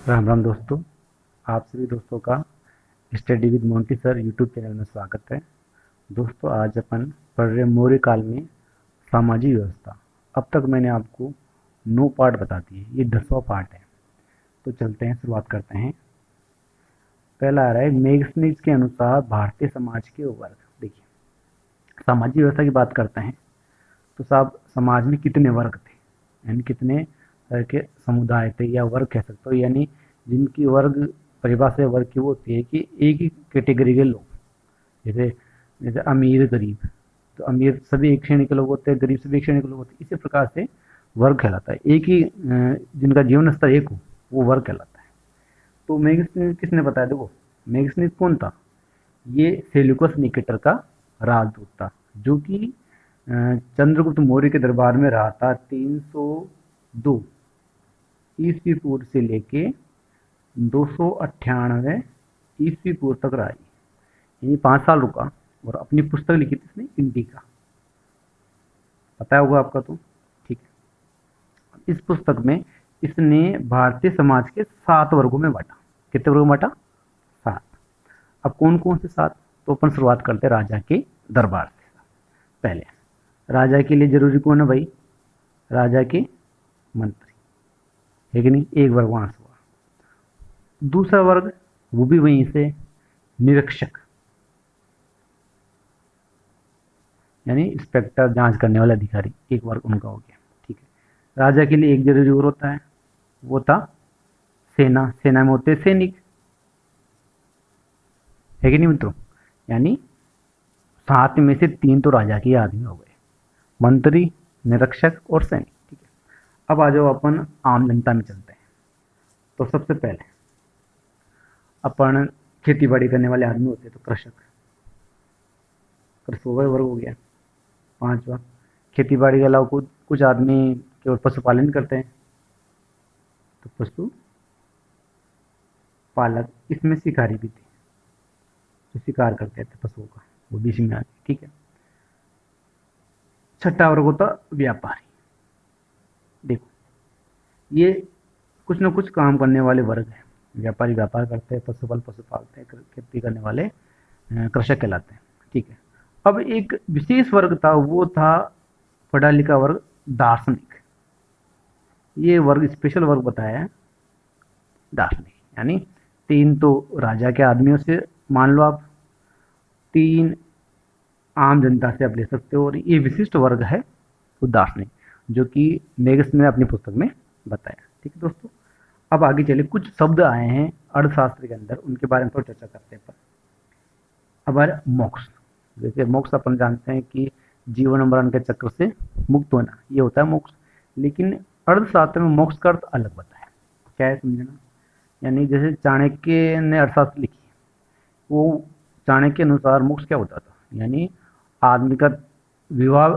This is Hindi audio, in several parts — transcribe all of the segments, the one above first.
राम राम दोस्तों। आप सभी दोस्तों का study with Monty sir YouTube channel में स्वागत है। दोस्तों, आज अपन पढ़ रहे मौर्य काल में सामाजिक व्यवस्था। अब तक मैंने आपको 9 पार्ट बता दिए, ये 10वां पार्ट है। तो चलते हैं, शुरुआत करते हैं। पहला आ रहा है मैगनीज के अनुसार भारतीय समाज के वर्ग। देखिए, सामाजिक व्यवस्था की बात करते हैं तो साहब, समाज में कितने वर्ग थे, यानी कितने तरह के समुदाय थे या वर्ग कह सकते हो, यानी जिनकी वर्ग परिभाषा वर्ग की वो होती है कि एक ही कैटेगरी के लोग, जैसे जैसे अमीर गरीब, तो अमीर सभी एक श्रेणी के लोग होते हैं, गरीब सभी एक श्रेणी के लोग होते हैं। इसी प्रकार से वर्ग कहलाता है, एक ही जिनका जीवन स्तर एक हो वो वर्ग कहलाता है। तो मैगनीज किसने बताया? देखो, मैगनीज कौन था? ये सेल्यूकस निकेटर का राजदूत था, जो कि चंद्रगुप्त मौर्य के दरबार में रहा था 302 ईस्वी पूर्व से लेके 298 ईस्वी पूर्व तक रहा। यानी 5 साल रुका और अपनी पुस्तक लिखी थी इसने इंडिका। पता होगा आपका तो, ठीक है। इस पुस्तक में इसने भारतीय समाज के 7 वर्गों में बांटा। कितने वर्गों में बांटा? 7। अब कौन कौन से 7? तो अपन शुरुआत करते हैं राजा के दरबार से। पहले राजा के लिए जरूरी कौन है भाई? राजा के मंत्री, है कि नहीं? एक वर्ग वहां से हुआ। दूसरा वर्ग वो भी वहीं से, निरीक्षक, यानी इंस्पेक्टर, जांच करने वाला अधिकारी, एक वर्ग उनका हो गया। ठीक है। राजा के लिए एक जरूरी और होता है, वो था सेना। सेना में होते सैनिक, है कि नहीं मित्रों? यानी 7 में से 3 तो राजा के आदमी हो गए, मंत्री, निरीक्षक और सैनिक। ठीक है। अब आ जाओ अपन आम जनता में चलते हैं। तो सबसे पहले अपन खेती बाड़ी करने वाले आदमी होते हैं, तो कृषक, कृषक वर्ग हो गया। 5वां, खेती बाड़ी के अलावा कुछ कुछ आदमी केवल पशुपालन करते हैं, तो पशु पालक। इसमें शिकारी भी थे, जो शिकार करते थे पशुओं का, वो भी इसमें आ गए। ठीक है। छठा वर्ग होता व्यापारी। देखो, ये कुछ न कुछ काम करने वाले वर्ग है। व्यापारी व्यापार करते हैं, पशु पालते हैं, खेती करने वाले कृषक कहलाते हैं। ठीक है। अब एक विशेष वर्ग था, वो था पढ़ा लिखा वर्ग, दार्शनिक। ये वर्ग स्पेशल वर्ग बताया है, दार्शनिक। यानी 3 तो राजा के आदमियों से मान लो आप, 3 आम जनता से आप ले सकते हो, और ये विशिष्ट वर्ग है वो दार्शनिक, जो कि मैगनीज ने अपनी पुस्तक में बताया। ठीक है दोस्तों। अब आगे चले, कुछ शब्द आए हैं अर्थशास्त्र के अंदर, उनके बारे में थोड़ा चर्चा करते हैं। अब आ रहा मोक्ष। जैसे मोक्ष अपन जानते हैं कि जीवन मरण के चक्र से मुक्त होना, ये होता है मोक्ष। लेकिन अर्थशास्त्र में मोक्ष का अर्थ अलग बताया। क्या है समझना? यानी जैसे चाणक्य ने अर्थशास्त्र लिखी, वो चाणक्य के अनुसार मोक्ष क्या होता था? यानी आदमी का विवाह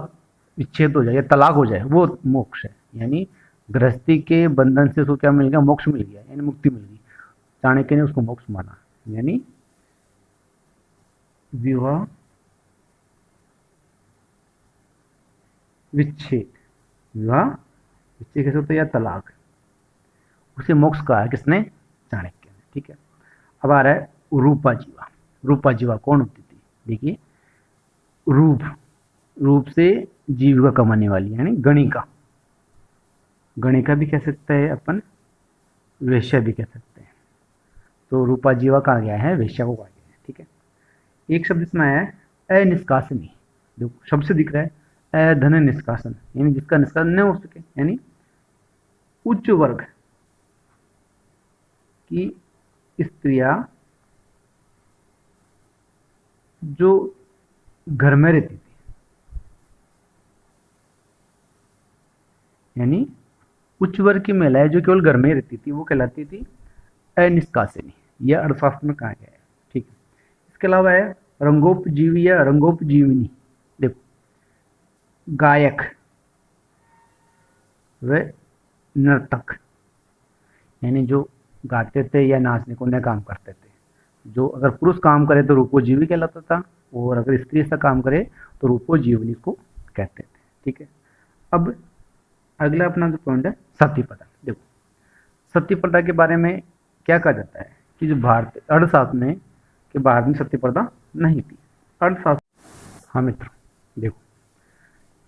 विच्छेद हो जाए या तलाक हो जाए, वो मोक्ष है। यानी गृहस्थी के बंधन से उसको क्या मिल गया? मोक्ष मिल गया, यानी मुक्ति मिल गई। चाणक्य ने उसको मोक्ष माना। यानी विवाह विच्छेद, विवाह विच्छेद कैसे होता है? या तलाक, उसे मोक्ष कहा है किसने? चाणक्य ने। ठीक है। अब आ रहा है रूपा जीवा। रूपा जीवा कौन होती थी? देखिए, रूप, रूप से जीविका कमाने वाली, यानी गणिका। गणिका भी कह सकते हैं अपन, वेश्या भी कह सकते हैं। तो रूपा जीवा कहा गया है, वेश्या को कहा गया है। ठीक है। एक शब्द इसमें आया है अनिष्कासनी। जो शब्द से दिख रहा है अधन निष्कासन, यानी जिसका निष्कासन न हो सके, यानी उच्च वर्ग की स्त्रियां जो घर में रहती थी, यानी उच्च वर्ग की महिलाएं जो केवल घर में रहती थी, वो कहलाती थी अनिष्कासिनी। यह अर्थशास्त्र में कहा गया है। ठीक है। इसके अलावा है रंगोपजीवी या रंगोपजीविनी। देखो, गायक व नर्तक, यानी जो गाते थे या नाचने कूदने काम करते थे। जो अगर पुरुष काम करे तो रूपोजीवी कहलाता था, और अगर स्त्री ऐसा काम करे तो रूपोजीवनी को कहते थे। ठीक है। अब अगला अपना जो पॉइंट है सती प्रथा। देखो, सती प्रथा के बारे में क्या कहा जाता है कि जो भारत अर्थशास्त्र में कि भारत में सत्य प्रथा नहीं थी। अर्थशास्त्र, हाँ मित्र देखो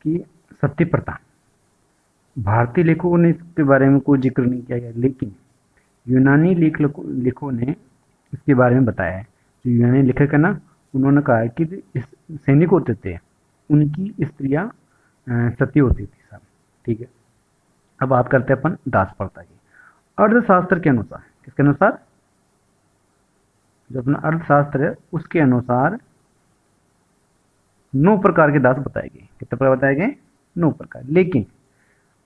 कि सत्य प्रथा भारतीय लेखकों ने इसके बारे में कोई जिक्र नहीं किया गया, लेकिन यूनानी लेखकों ने इसके बारे में बताया है। जो यूनानी लेखक है ना, उन्होंने कहा है कि इस सैनिक होते थे उनकी स्त्रियां सती होती थी सब। ठीक है, अब बात करते हैं अपन दास प्रथा की। अर्थशास्त्र के अनुसार, किसके अनुसार? जो अपना अर्थशास्त्र है उसके अनुसार 9 प्रकार के दास बताए गए। कितने प्रकार बताए गए? 9 प्रकार। लेकिन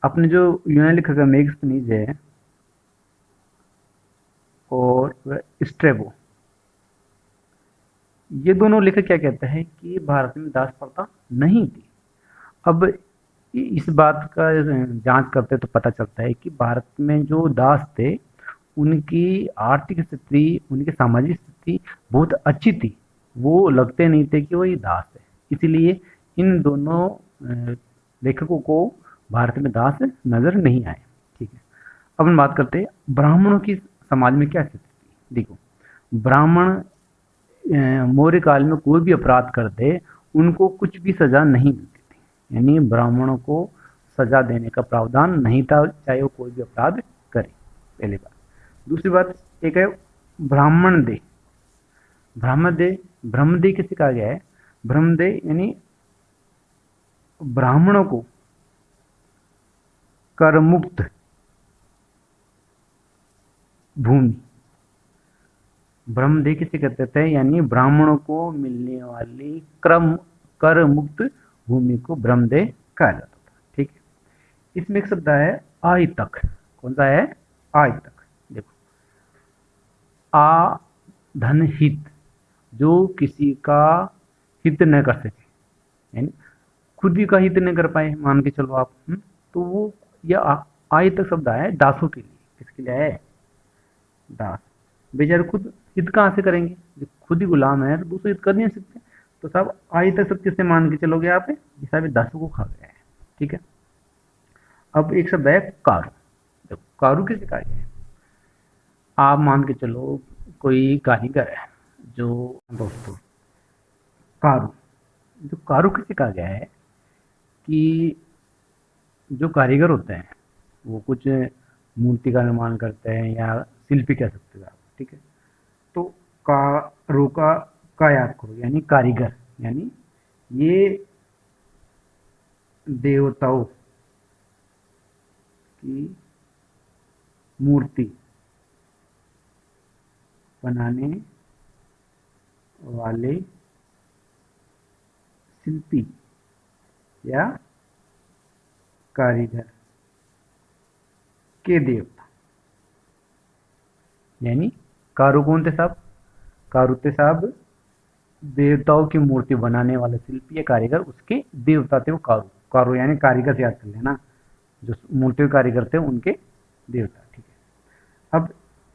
अपने जो यूनानी लेखक है मेगास्थनीज है और स्ट्रेबो, ये दोनों लेखक क्या कहते हैं कि भारत में दास प्रथा नहीं थी। अब इस बात का जांच करते तो पता चलता है कि भारत में जो दास थे उनकी आर्थिक स्थिति, उनकी सामाजिक स्थिति बहुत अच्छी थी। वो लगते नहीं थे कि वो ये दास है, इसीलिए इन दोनों लेखकों को भारत में दास नजर नहीं आए। ठीक है, अब हम बात करते हैं ब्राह्मणों की समाज में क्या स्थिति थी। देखो, ब्राह्मण मौर्य काल में कोई भी अपराध करते उनको कुछ भी सजा नहीं मिलती थी, यानी ब्राह्मणों को सजा देने का प्रावधान नहीं था, चाहे वो कोई भी अपराध करे। पहली बात। दूसरी बात एक है ब्राह्मण देह। ब्रह्मदेह किसे कहा गया है? ब्रह्मदेह यानी ब्राह्मणों को कर मुक्त भूमि, ब्रह्मदेह किसे कहते थे? यानी ब्राह्मणों को मिलने वाली कर मुक्त भूमि को ब्रह्मदेह कहा जाता था। ठीक है, इसमें एक शब्द है आहितक। कौन सा है? आहितक। देखो, आ धन हित, जो किसी का हित न कर सके, यानी खुद ही का हित न कर पाए, मान के चलो आप, तो वो यह आहितक शब्द आया है दासों के लिए। किसके लिए है? दास। बेचारे खुद हित कहाँ से करेंगे? जो खुद ही गुलाम है तो दूसरे हित कर नहीं सकते, तो साहब आहितक शब्द किससे मान के चलोगे आप? ये साहब दासों को खा गया है। ठीक है, अब एक शब्द है कारू। देखो, कारू किसे कहा गया है? आप मान के चलो कोई कारीगर है, जो दोस्तों कारू, जो कारू किसे कहा गया है कि जो कारीगर होते हैं वो कुछ मूर्ति का निर्माण करते हैं या शिल्पी कह सकते हो आप। ठीक है, तो कारू का याद करो, यानी कारीगर, यानी ये देवताओं की मूर्ति बनाने वाले शिल्पी या कारीगर के देवता। यानी कारू कौन थे साहब? कारू थे साहब देवताओं की मूर्ति बनाने वाले शिल्पी या कारीगर, उसके देवता थे वो कारू। कारू यानी कारीगर से याद कर लेना, जो मूर्ति कारीगर थे उनके देवता। ठीक है, अब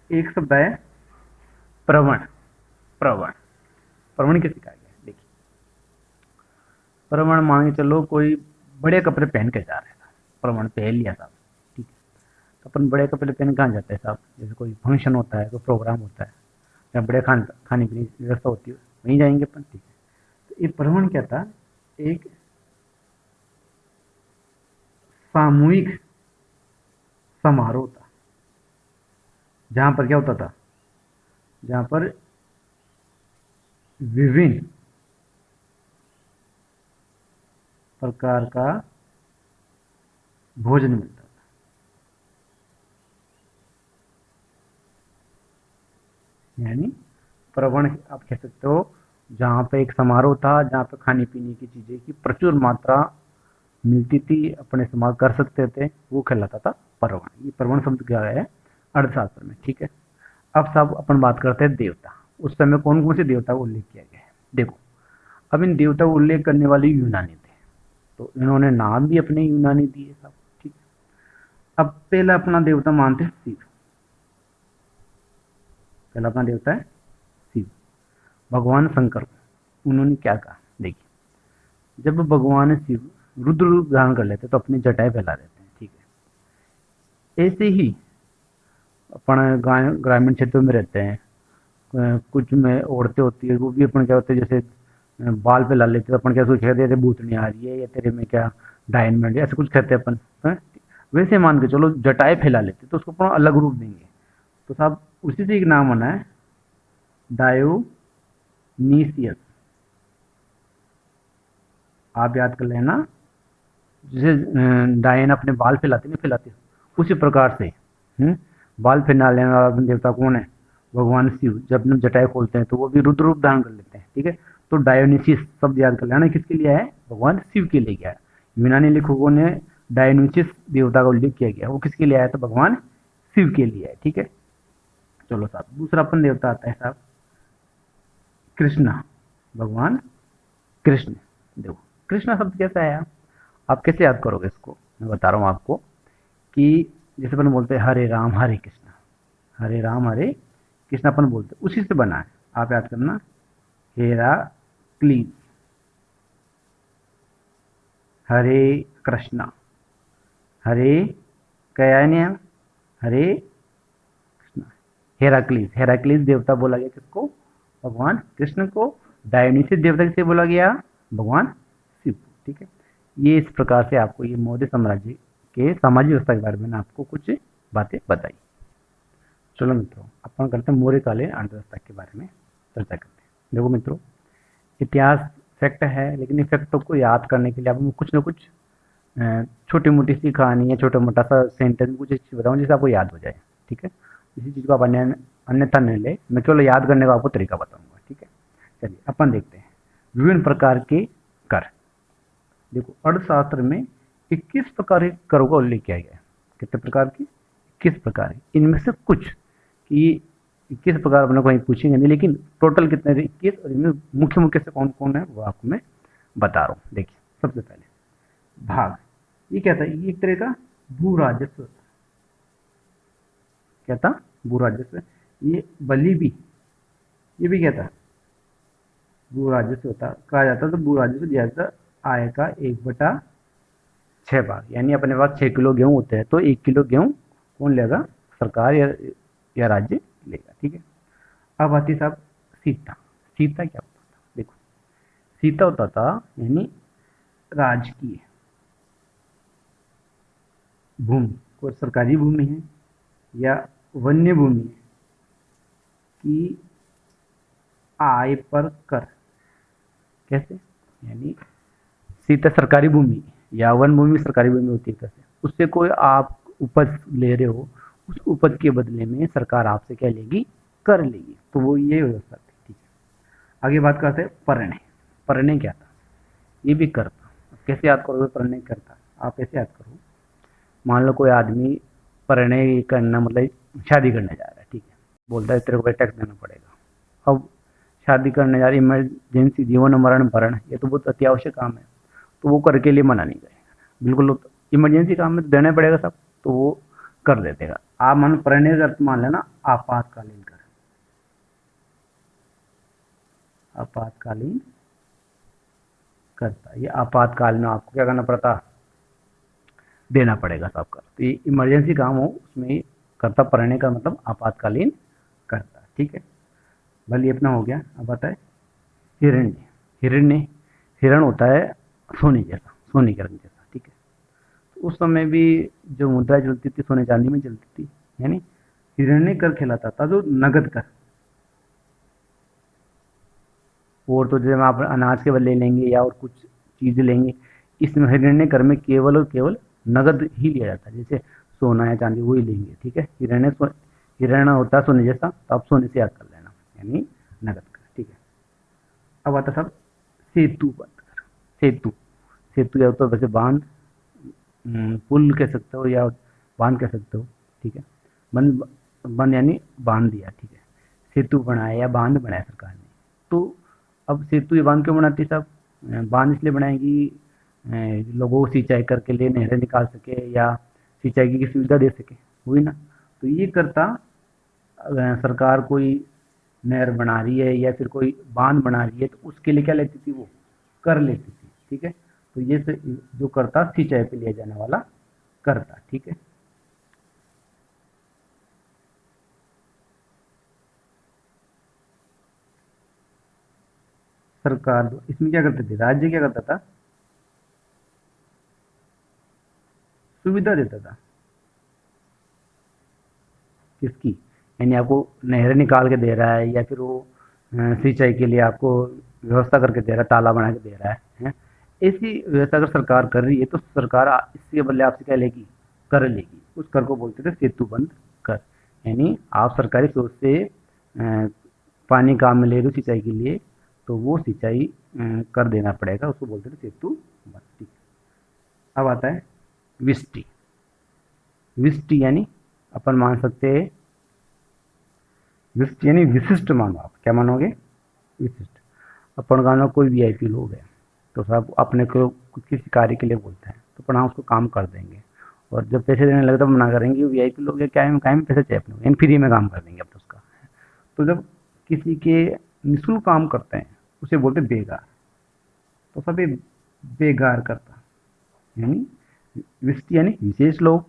एक शब्द है प्रवण। प्रवण किसे कहा गया? देखिए, प्रवण मान के चलो कोई बड़े कपड़े पहन के जा रहे था, प्रवण पहन लिया साहब। ठीक है, तो अपन बड़े कपड़े पहन कहाँ जाते हैं साहब? जैसे कोई फंक्शन होता है, कोई प्रोग्राम होता है, या बड़े खाने पीने की व्यवस्था होती है, वहीं जाएंगे अपन। ठीक है, तो ये प्रवण क्या था? एक सामूहिक समारोह था, जहां पर क्या होता था? जहां पर विभिन्न प्रकार का भोजन मिलता था। यानी प्रवण आप कह सकते हो जहां पे एक समारोह था, जहां पे खाने पीने की चीजें की प्रचुर मात्रा मिलती थी, अपने इस्तेमाल कर सकते थे, वो कहलाता था प्रवण। ये प्रवण शब्द क्या है? अर्थशास्त्र में। ठीक है, अब सब अपन बात करते हैं देवता। उस समय कौन कौन से देवता का उल्लेख किया गया है? देखो, अब इन देवता को उल्लेख करने वाले यूनानी थे, तो इन्होंने नाम भी अपने यूनानी दिए सब। ठीक है, अब पहला अपना देवता मानते हैं शिव। पहला अपना देवता है शिव। भगवान शंकर को उन्होंने क्या कहा? देखिए, जब भगवान शिव रुद्र रूप धारण कर लेते तो अपनी जटाएं फैला देते हैं। ठीक है, ऐसे ही अपन ग्रामीण क्षेत्रों में रहते हैं, कुछ में औरतें होती है वो भी अपन क्या होते हैं, जैसे बाल पे ला लेते हैं, तो अपन क्या सोच कहते हैं भूतनी आ रही है या तेरे में क्या डायन बन रही है, ऐसे कुछ कहते हैं अपन, हैं? वैसे मान के चलो जटाएं फैला लेते तो उसको अपन अलग रूप देंगे, तो साहब उसी से एक नाम बना है डायोनीसियस। आप याद कर लेना, जैसे डायन अपने बाल फैलाते नहीं फैलाते, उसी प्रकार से बाल फैलाने वाला देवता कौन है, भगवान शिव। जब हम जटाएं खोलते हैं तो वो भी रुद्र रूप धारण कर लेते हैं, ठीक है। तो डायोनिसिस शब्द याद कर लेना, किसके लिए है, भगवान शिव के लिए गया है। यूनानी लेखकों ने डायोनिसिस देवता का उल्लेख किया गया, वो किसके लिए आया, तो भगवान शिव के लिए है, ठीक है। चलो साहब, दूसरा अपन देवता आता है साहब कृष्णा, भगवान कृष्ण। देखो कृष्णा शब्द कैसा है, आप कैसे याद करोगे इसको, मैं बता रहा हूँ आपको कि जैसे अपन बोलते हैं हरे राम हरे कृष्णा, हरे राम हरे कृष्णा अपन बोलते हैं, उसी से बना है। आप याद करना, हेरा क्लीज, हरे कृष्णा, हरे क्या है नियम, हरे कृष्णा, हेराक्लीज। हेराक्लीज देवता बोला गया किसको, भगवान कृष्ण को। डायोनिसिस देवता किसे बोला गया, भगवान शिव, ठीक है। ये इस प्रकार से आपको ये मौर्य साम्राज्य के सामाजिक व्यवस्था के बारे में आपको कुछ बातें बताई। चलो मित्रों, अपन करते हैं मौर्य कालीन अर्थव्यवस्था के बारे में चर्चा करते हैं। देखो मित्रों, इतिहास फैक्ट है, लेकिन इन फैक्टों को याद करने के लिए आपको कुछ ना कुछ छोटी मोटी सी कहानी या छोटा मोटा सा सेंटेंस कुछ चीज़ बताऊँ जिससे आपको याद हो जाए, ठीक है। इसी चीज़ को आप अन्यथा नहीं ले, मैं केवल याद करने का आपको तरीका बताऊंगा, ठीक है। चलिए अपन देखते हैं विभिन्न प्रकार के कर। देखो अर्थशास्त्र में 21 प्रकार के करों का उल्लेख किया गया है। कितने प्रकार की, 21 प्रकार। इनमें से कुछ कि 21 प्रकार अपने को पूछेंगे नहीं, लेकिन टोटल कितने थे 21, और इनमें मुख्य मुख्य से कौन कौन है वो आपको मैं बता रहा हूँ। देखिए सबसे पहले भाग, ये क्या था, ये एक तरह का भू राजस्व, क्या था, भू राजस्व। ये बलि भी, ये भी क्या था, भू राजस्व होता, कहा जाता तो भू राजस्व दिया जाता आय का 1/6 भाग। यानी अपने पास 6 किलो गेहूं होते हैं तो 1 किलो गेहूं कौन लेगा, सरकार या राज्य लेगा, ठीक है। अब आती साहब सीता। सीता क्या होता था, देखो सीता होता था यानी राजकीय भूमि, कोई सरकारी भूमि है या वन्य भूमि है कि आय पर कर। कैसे, यानी सीता सरकारी भूमि या वन भूमि सरकारी भूमि होती है, कैसे उससे कोई आप उपज ले रहे हो, उस उपज के बदले में सरकार आपसे क्या लेगी, कर लेगी, तो वो ये व्यवस्था थी, ठीक है। आगे बात करते हैं परण्य। परण्य क्या था, ये भी कर था। कैसे याद करोगे परण्य करता, आप ऐसे याद करो, मान लो कोई आदमी परण्य करना मतलब शादी करने जा रहा है, ठीक है, बोलता है तेरे को टैक्स देना पड़ेगा। अब शादी करने जा रही, इमरजेंसी जीवन मरण भरण, ये तो बहुत अत्यावश्यक काम है, तो वो कर के लिए मना नहीं करेगा, बिल्कुल इमरजेंसी काम में तो देना पड़ेगा सब, तो वो कर देगा। आप मान परण्य अर्थ मान लेना आपातकालीन कर, आपातकालीन करता, ये आपातकाल में आपको क्या करना पड़ता, देना पड़ेगा सब कर। तो ये इमरजेंसी काम हो उसमें करता, परण्य का मतलब आपातकालीन करता, ठीक है। भले अपना हो गया। अब आता है हिरण्य। हिरण्य, हिरण होता है सोने जैसा, सोने के रंग जैसा, ठीक है। तो उस समय भी जो मुद्रा चलती थी सोने चांदी में चलती थी, यानी हिरण्य कर खिलाता था, जो नगद कर। और तो जब आप अनाज के बदले लेंगे या और कुछ चीज़ें लेंगे, इसमें हिरण्य कर में केवल और केवल नगद ही लिया जाता है, जैसे सोना या चांदी वही लेंगे, ठीक है। हिरण्य होता है सोने जैसा, तो आप सोने से याद कर लेना, यानी नगद कर, ठीक है। अब आता सब सेतु बंद कर। सेतु, सेतु या तो वैसे बांध, पुल कह सकते हो या बांध कह सकते हो, ठीक है। बंद, बंद यानी बांध दिया, ठीक है। सेतु बनाया या बांध बनाया सरकार ने। तो अब सेतु या बांध क्यों बनाती है साहब, बांध इसलिए बनाएगी लोगों को सिंचाई करके लिए नहरें निकाल सके या सिंचाई की सुविधा दे सके, हुई ना। तो ये करता सरकार कोई नहर बना रही है या फिर कोई बांध बना रही है, तो उसके लिए क्या लेती थी, वो कर लेती थी, ठीक है। तो ये जो करता सिंचाई पे लिया जाने वाला करता, ठीक है। सरकार इसमें क्या करते थे, राज्य क्या करता था, सुविधा देता था। किसकी, यानी आपको नहर निकाल के दे रहा है, या फिर वो सिंचाई के लिए आपको व्यवस्था करके दे रहा है, तालाब बना के दे रहा है। ऐसी व्यवस्था अगर सरकार कर रही है तो सरकार इसके बदले आपसे क्या लेगी, कर लेगी। उस कर को बोलते थे सेतुबंध कर। यानी आप सरकारी स्रोत से पानी काम में ले रहे हो सिंचाई के लिए, तो वो सिंचाई कर देना पड़ेगा, उसको बोलते थे सेतुबंध। ठीक है। अब आता है विष्टि। विष्टि यानी अपन मान सकते हैं, विशिष्ट यानी विशिष्ट मानो। आप क्या मानोगे, विशिष्ट। अपन गाँव में कोई वीआईपी लोग हैं, तो साहब अपने को किसी कार्य के लिए बोलते हैं, तो अपन हाँ उसको काम कर देंगे, और जब पैसे देने लगे तब मना करेंगे, वीआईपी लोग हैं, क्या है क्या में पैसे चाहिए अपने को, यानी फ्री में काम कर देंगे अब तो उसका। तो जब किसी के निःशुल्क काम करते हैं उसे बोलते बेगार। तो सब ये बेगार करता, यानी विशिष्ट यानी विशेष लोग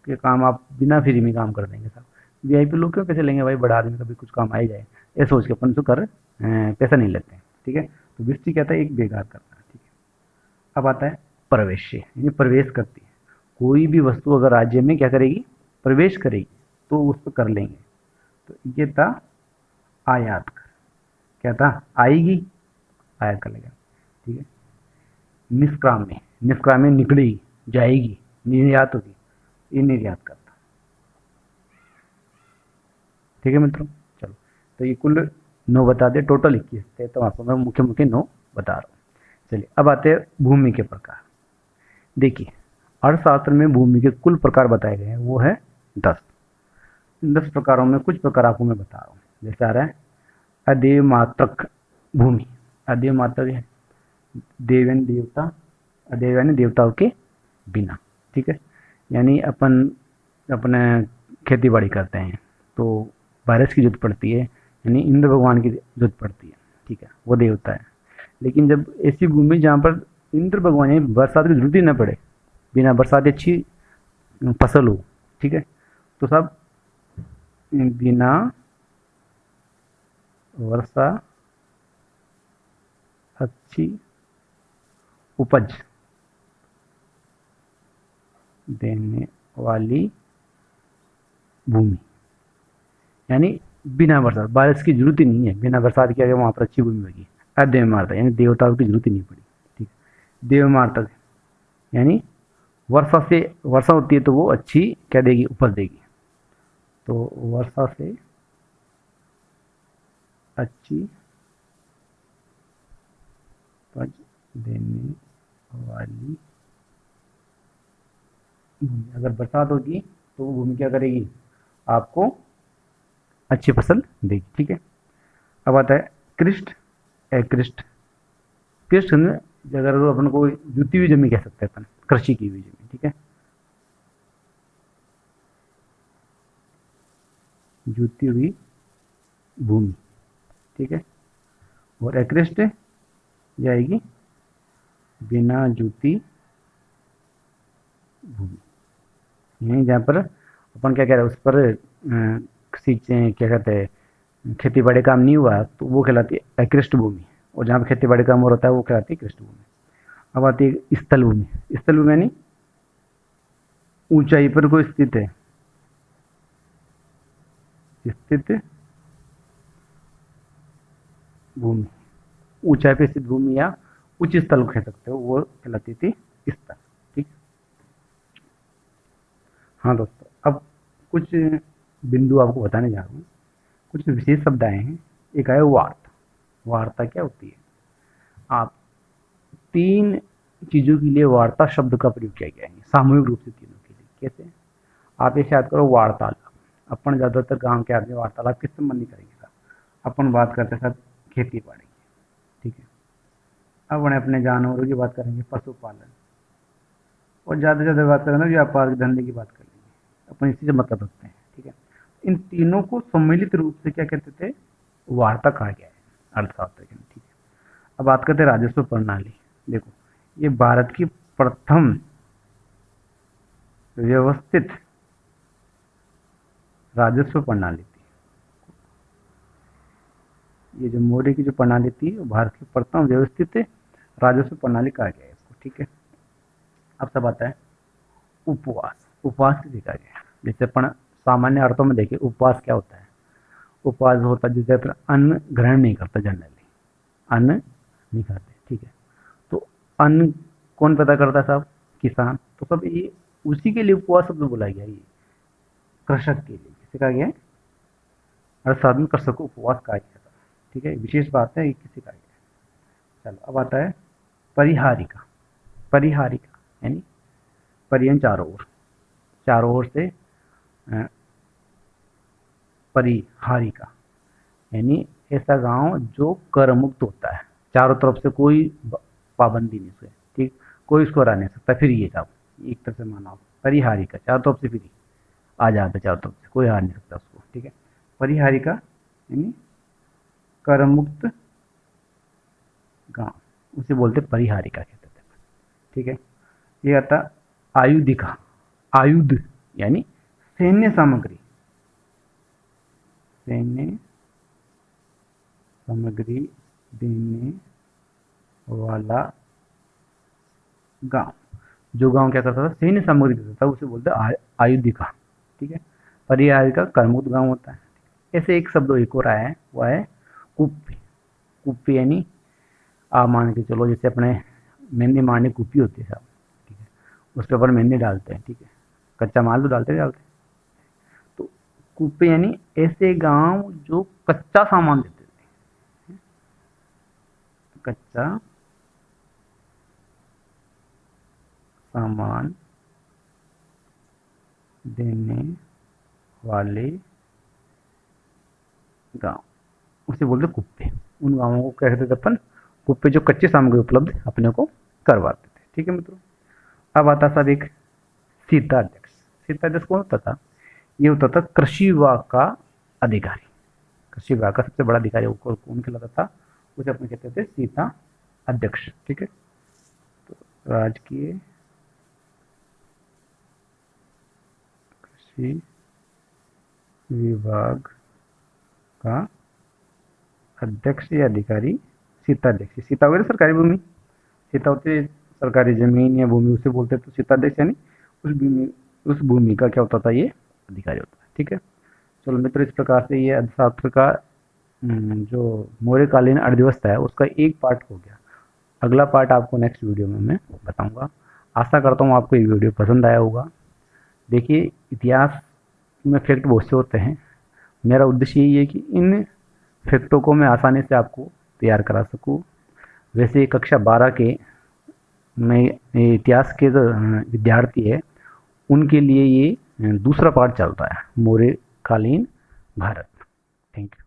के काम आप बिना फ्री में काम कर देंगे साहब। वीआईपी लोग क्यों पैसे लेंगे भाई, बड़ा आदमी कभी कुछ काम आ ही जाए, ये सोच के अपन से कर पैसा नहीं लेते हैं। ठीक है। तो विष्टि कहता है एक बेकार करना। ठीक है। अब आता है प्रवेश, यानी प्रवेश करती है। कोई भी वस्तु अगर राज्य में क्या करेगी, प्रवेश करेगी, तो उस पर कर लेंगे। तो ये था आयात कर। क्या था, आएगी, आयात कर लेगा। ठीक है। निष्क्राम्य, निष्क्राम्य निकलेगी, जाएगी, निर्यात होगी, ये निर्यात करता। ठीक है मित्रों, चलो। तो ये कुल 9 बता दे, टोटल 21 थे, तो आपको मैं मुख्य मुख्य 9 बता रहा हूँ। चलिए अब आते हैं भूमि के प्रकार। देखिए अर्थशास्त्र में भूमि के कुल प्रकार बताए गए हैं, वो है 10। 10 प्रकारों में कुछ प्रकार आपको मैं बता रहा हूँ। जैसे आ रहा है अदेवमात्रक भूमि। अदेवमात्रक है देव यानी देवता, अदेव यानी देवताओं के बिना। ठीक है। यानी अपन अपने खेती बाड़ी करते हैं तो बारिश की जरूरत पड़ती है, यानी इंद्र भगवान की जरूरत पड़ती है। ठीक है, वो देवता है। लेकिन जब ऐसी भूमि जहाँ पर इंद्र भगवान यानी बरसात की जरूरत ही ना पड़े, बिना बरसात अच्छी फसल हो, ठीक है, तो सब बिना वर्षा अच्छी उपज देने वाली भूमि, यानी बिना बरसात, बारिश की जरूरत ही नहीं है, बिना बरसात के आगे वहाँ पर अच्छी भूमि होगी। अदेव मार्तक यानी देवताओं की जरूरत ही नहीं पड़ी। ठीक है। देव मार्तक यानी वर्षा से, वर्षा होती है तो वो अच्छी क्या देगी, उपज देगी। तो वर्षा से अच्छी उपज देने वाली भूमि। अगर बरसात होगी तो वो भूमि क्या करेगी, आपको अच्छी फसल देगी। ठीक है। अब आता है कृष्ट, कृष्ट। कृष्ट अगर अपन को जुती हुई जमीन कह सकते हैं, अपन कृषि की हुई जमीन। ठीक है। जुती हुई भूमि। ठीक है। और अकृष्ट जाएगी बिना जुती भूमि, यानी जहाँ पर अपन क्या कह रहे हैं, उस पर सिंचाई क्या कहते हैं, खेती बाड़ी काम नहीं हुआ, तो वो कहलाती है अकृष्ट भूमि। और जहाँ पर खेती बाड़ी काम हो रहा है वो कहलाती है कृष्ट भूमि। अब आती है स्थल भूमि। स्थल भूमि यानी ऊंचाई पर कोई स्थित है, स्थित भूमि। ऊंचाई पर स्थित भूमि या उच्च स्थल कह सकते हो, वो कहलाती थी स्थल। ठीक। हाँ दोस्तों, अब कुछ बिंदु आपको बताने जा रहा हूँ। कुछ विशेष शब्द आए हैं। एक आया वार्ता। वार्ता क्या होती है, आप 3 चीज़ों के लिए वार्ता शब्द का प्रयोग किया गया है, सामूहिक रूप से तीनों के लिए। कैसे, आप ऐसे याद करो, वार्तालाप। अपन ज़्यादातर गांव के आदमी वार्तालाप किस संबंधी करेंगे सर, अपन बात करते सर खेती बाड़ी की। ठीक है। अब उन्हें अपने जानवरों की बात करेंगे, पशुपालन, और ज़्यादा से ज़्यादा बात करेंगे व्यापार के धंधे की बात करेंगे। अपन इसी से मतलब रखते हैं। ठीक है। इन तीनों को सम्मिलित रूप से क्या कहते थे, वार्ता कहा गया है अर्थशास्त्र के। ठीक है। अब बात करते हैं राजस्व प्रणाली। देखो ये भारत की प्रथम व्यवस्थित राजस्व प्रणाली थी। ये जो मौर्य की जो प्रणाली थी वो भारत की प्रथम व्यवस्थित राजस्व प्रणाली कहा गया है इसको। ठीक है, अब सब आता है उपवास। उपवास किसे कहा गया? जैसे अपन सामान्य अर्थों में देखें उपवास क्या होता है। उपवास होता है जैसे अपन अन्न ग्रहण नहीं करता, जनरली अन्न नहीं खाते। ठीक है, तो अन्न कौन पैदा करता है साहब? किसान। तो सब ये उसी के लिए उपवास शब्द बोला गया, ये कृषक के लिए किसे कहा गया है? हर साधन कृषक को उपवास कहा गया था। ठीक है, विशेष बात है, ये किसे कहा गया? चलो अब आता है परिहारिका। परिहारिका यानी परियन चारों ओर से परिहारिका यानी ऐसा गांव जो कर मुक्त होता है, चारों तरफ से कोई पाबंदी नहीं उसे। ठीक, कोई उसको हरा नहीं सकता। फिर ये साहब एक तरह से माना परिहारिका, चारों तरफ से फ्री, आजाद है चारों तरफ से, कोई हार नहीं सकता उसको। ठीक है, परिहारिका यानी कर मुक्त गांव, उसे बोलते परिहारिका कहते थे। ठीक है, ये आता आयुधिका। आयुध यानी सैन्य सामग्री, सैन्य सामग्री देने वाला गांव। जो गांव क्या करता था? सैन्य सामग्री देता था, उसे बोलते आयुधिका। ठीक है, परिहारिका करमुक्त गांव होता है। ऐसे एक शब्द एक और आया है, वो है कुप्पी। कुप्पी यानी आप मान के चलो जैसे अपने मेहंदी मारने कुप्पी होती है साहब। ठीक है, उस पर अपन मेहंदी डालते हैं। ठीक है, कच्चा माल तो डालते हैं। तो कुप्पी यानी ऐसे गांव जो कच्चा सामान देते थे, कच्चा सामान देने वाले गांव, उसे बोलते कुप्पे। उन गांवों को क्या कहते थे अपन? कुप्पे, जो कच्ची सामग्री उपलब्ध अपने को करवाते थे। ठीक है मित्रों, अब आता सब एक सीताध्यक्ष। सीताध्यक्ष कौन होता था? ये होता था कृषि विभाग का अधिकारी। कृषि विभाग का सबसे बड़ा अधिकारी वो कौन कहलाता था? उसे अपन कहते थे सीता अध्यक्ष। ठीक है, तो राजकीय कृषि विभाग का अध्यक्ष या अधिकारी सीताध्यक्ष। सीता वगैरह सरकारी भूमि, सीता होती है सरकारी जमीन या भूमि, उसे बोलते हैं। तो सीताध्यक्ष यानी उस भूमि का क्या होता था? ये अधिकारी होता है। ठीक है, चलो मित्र, इस प्रकार से ये अर्थशास्त्र का जो मौर्यकालीन अर्थव्यवस्था है उसका एक पार्ट हो गया। अगला पार्ट आपको नेक्स्ट वीडियो में मैं बताऊंगा। आशा करता हूँ आपको ये वीडियो पसंद आया होगा। देखिए, इतिहास में फैक्ट बहुत से होते हैं, मेरा उद्देश्य यही है कि इन फैक्टों को मैं आसानी से आपको तैयार करा सकूं। वैसे कक्षा 12 के में इतिहास के जो विद्यार्थी है उनके लिए ये दूसरा पार्ट चलता है, मौर्यकालीन भारत। Thank you.